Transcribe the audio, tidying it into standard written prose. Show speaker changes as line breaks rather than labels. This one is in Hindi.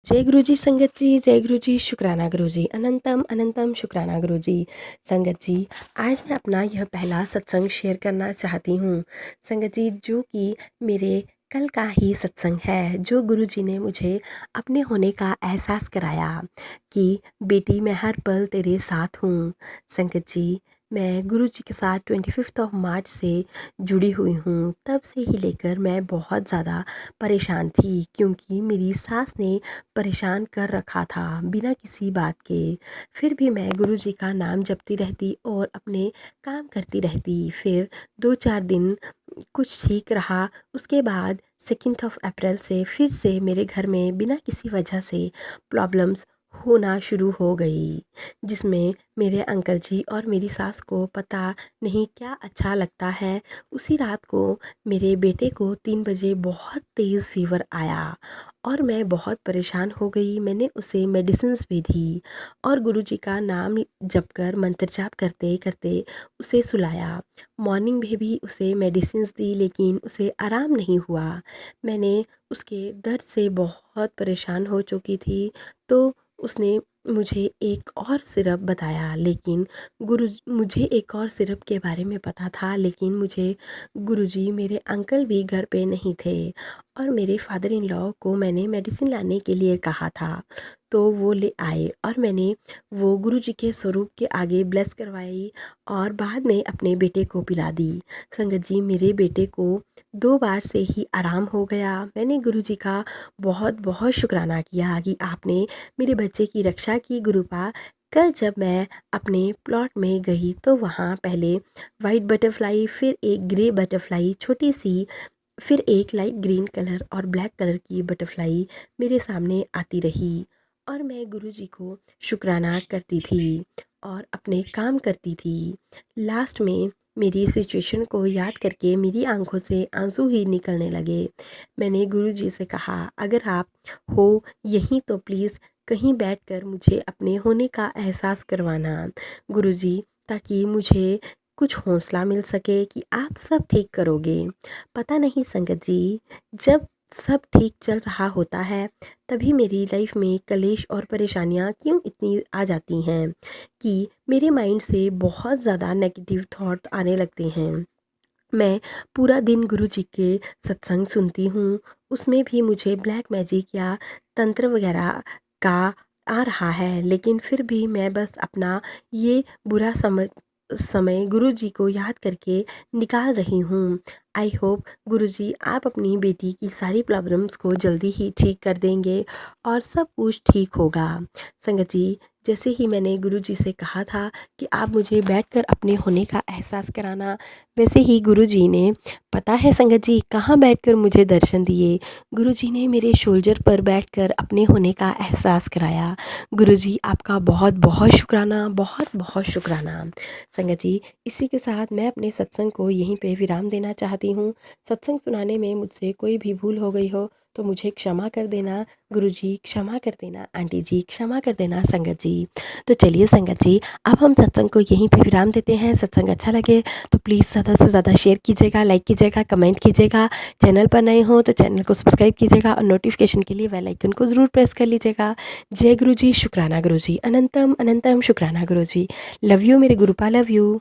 जय गुरु जी संगत जी, जय गुरु जी, शुक्राना गुरु जी, अनंतम अनंतम शुक्राना गुरु जी। संगत जी, आज मैं अपना यह पहला सत्संग शेयर करना चाहती हूँ। संगत जी, जो कि मेरे कल का ही सत्संग है, जो गुरु जी ने मुझे अपने होने का एहसास कराया कि बेटी मैं हर पल तेरे साथ हूँ। संगत जी, मैं गुरु जी के साथ 25 मार्च से जुड़ी हुई हूँ। तब से ही लेकर मैं बहुत ज़्यादा परेशान थी, क्योंकि मेरी सास ने परेशान कर रखा था बिना किसी बात के। फिर भी मैं गुरु जी का नाम जपती रहती और अपने काम करती रहती। फिर 2-4 दिन कुछ ठीक रहा। उसके बाद 2 अप्रैल से फिर से मेरे घर में बिना किसी वजह से प्रॉब्लम्स होना शुरू हो गई, जिसमें मेरे अंकल जी और मेरी सास को पता नहीं क्या अच्छा लगता है। उसी रात को मेरे बेटे को 3 बजे बहुत तेज़ फीवर आया और मैं बहुत परेशान हो गई। मैंने उसे मेडिसिन्स भी दी और गुरुजी का नाम जपकर मंत्र जाप करते करते उसे सुलाया। मॉर्निंग में भी उसे मेडिसिन्स दी, लेकिन उसे आराम नहीं हुआ। मैंने उसके दर्द से बहुत परेशान हो चुकी थी, तो उसने मुझे एक और सिरप बताया, लेकिन मुझे एक और सिरप के बारे में पता था, लेकिन मुझे गुरुजी, मेरे अंकल भी घर पे नहीं थे और मेरे फादर इन लॉ को मैंने मेडिसिन लाने के लिए कहा था, तो वो ले आए और मैंने वो गुरुजी के स्वरूप के आगे ब्लेस करवाई और बाद में अपने बेटे को पिला दी। संगत जी, मेरे बेटे को 2 बार से ही आराम हो गया। मैंने गुरुजी का बहुत बहुत शुक्राना किया कि आपने मेरे बच्चे की रक्षा की गुरुपा। कल जब मैं अपने प्लॉट में गई तो वहाँ पहले वाइट बटरफ्लाई, फिर एक ग्रे बटरफ्लाई छोटी सी, फिर एक लाइट ग्रीन कलर और ब्लैक कलर की बटरफ्लाई मेरे सामने आती रही और मैं गुरुजी को शुक्राना करती थी और अपने काम करती थी। लास्ट में मेरी सिचुएशन को याद करके मेरी आंखों से आंसू ही निकलने लगे। मैंने गुरुजी से कहा, अगर आप हो यहीं तो प्लीज़ कहीं बैठकर मुझे अपने होने का एहसास करवाना गुरुजी, ताकि मुझे कुछ हौसला मिल सके कि आप सब ठीक करोगे। पता नहीं संगत जी, जब सब ठीक चल रहा होता है तभी मेरी लाइफ में कलेश और परेशानियाँ क्यों इतनी आ जाती हैं कि मेरे माइंड से बहुत ज़्यादा नेगेटिव थॉट आने लगते हैं। मैं पूरा दिन गुरुजी के सत्संग सुनती हूँ, उसमें भी मुझे ब्लैक मैजिक या तंत्र वगैरह का आ रहा है, लेकिन फिर भी मैं बस अपना ये बुरा समय गुरुजी को याद करके निकाल रही हूँ। आई होप गुरुजी, आप अपनी बेटी की सारी प्रॉब्लम्स को जल्दी ही ठीक कर देंगे और सब कुछ ठीक होगा। संगत जी, जैसे ही मैंने गुरुजी से कहा था कि आप मुझे बैठकर अपने होने का एहसास कराना, वैसे ही गुरुजी ने, पता है संगत जी, कहाँ बैठकर मुझे दर्शन दिए। गुरुजी ने मेरे शोल्डर पर बैठकर अपने होने का एहसास कराया। गुरुजी, आपका बहुत बहुत शुक्राना, बहुत बहुत शुक्राना। संगत जी, इसी के साथ मैं अपने सत्संग को यहीं पे विराम देना चाहती हूँ। सत्संग सुनाने में मुझसे कोई भी भूल हो गई हो तो मुझे क्षमा कर देना। गुरुजी क्षमा कर देना, आंटी जी क्षमा कर देना। संगत जी, तो चलिए संगत जी, अब हम सत्संग को यहीं पे विराम देते हैं। सत्संग अच्छा लगे तो प्लीज़ ज़्यादा से ज़्यादा शेयर कीजिएगा, लाइक कीजिएगा, कमेंट कीजिएगा। चैनल पर नए हो तो चैनल को सब्सक्राइब कीजिएगा और नोटिफिकेशन के लिए बेल आइकन को ज़रूर प्रेस कर लीजिएगा। जय गुरु जी, शुक्राना गुरु जी, अनंतम अनंतम शुक्राना गुरु जी। लव यू मेरे गुरुपा, लव यू।